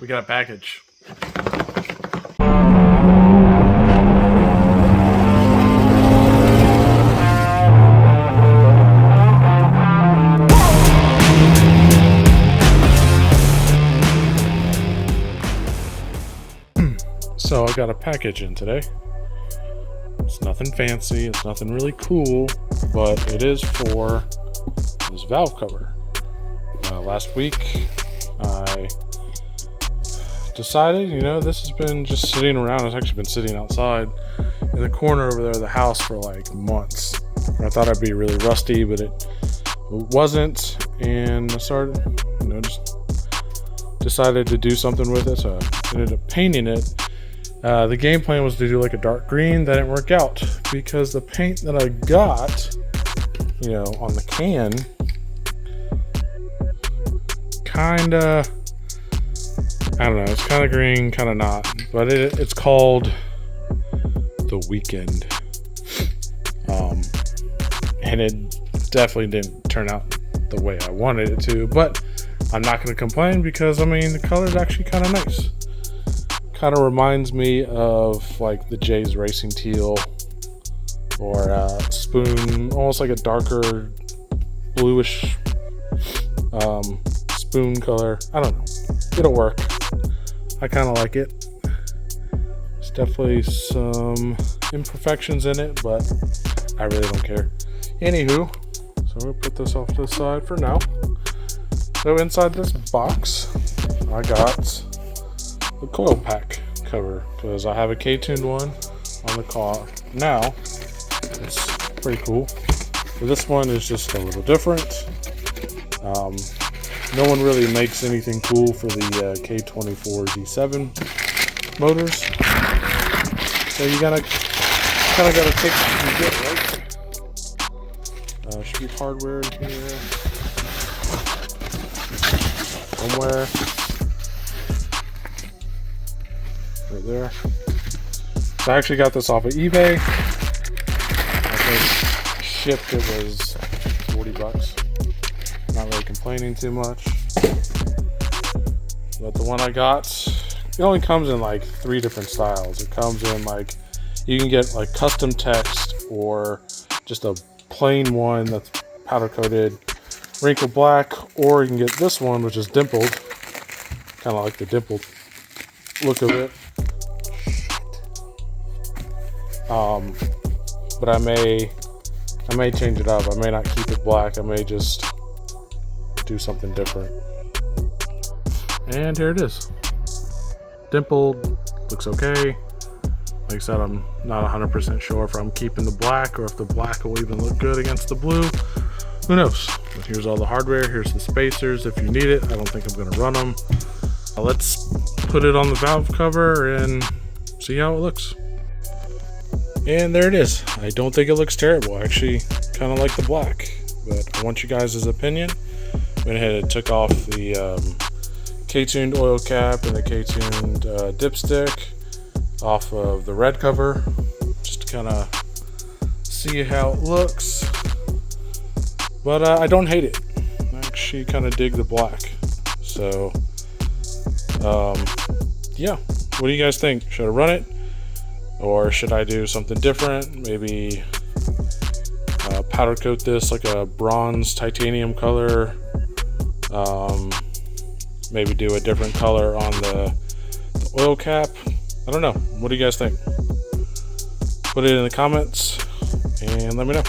We got a package. So I got a package in today. It's nothing fancy, it's nothing really cool, but it is for this valve cover. Last week I decided, this has been just sitting around. It's actually been sitting outside in the corner over there of the house for like months. I thought I'd be really rusty, but it wasn't, and I started, just decided to do something with it, so I ended up painting it. The game plan was to do like a dark green. That didn't work out because the paint that I got, on the can, kinda, I don't know, it's kind of green, kind of not, but it's called The Weekend. And it definitely didn't turn out the way I wanted it to, but I'm not going to complain because, the color is actually kind of nice. Kind of reminds me of like the Jay's Racing Teal or Spoon, almost like a darker bluish spoon color. I don't know. It'll work. I kind of like it. There's definitely some imperfections in it, but I really don't care. Anywho, so we'll put this off to the side for now. So inside this box, I got the coil pack cover because I have a K-tuned one on the car now. It's pretty cool. But this one is just a little different. No one really makes anything cool for the K24 D7 motors, so you kind of gotta take what you get, right? Should be hardware in here somewhere. Right there. So I actually got this off of eBay. I think shipped it was $40. Not really complaining too much. But the one I got, it only comes in like 3 different styles. It comes in like, you can get like custom text or just a plain one that's powder coated wrinkle black, or you can get this one which is dimpled, kind of like the dimpled look of it. But I may change it up. I may not keep it black. I may just do something different. And here it is. Dimpled, looks okay. Like I said, I'm not 100% sure if I'm keeping the black or if the black will even look good against the blue. Who knows? But here's all the hardware. Here's the spacers if you need it. I don't think I'm gonna run them. Let's put it on the valve cover and see how it looks. And there it is. I don't think it looks terrible. I actually kind of like the black, but I want you guys' opinion. Went ahead and took off the K-tuned oil cap and the K-tuned dipstick off of the red cover, just to kind of see how it looks. But I don't hate it. I actually kind of dig the black. So, yeah. What do you guys think? Should I run it? Or should I do something different? Maybe powder coat this like a bronze titanium color. Maybe do a different color on the oil cap. I don't know. What do you guys think? Put it in the comments and let me know.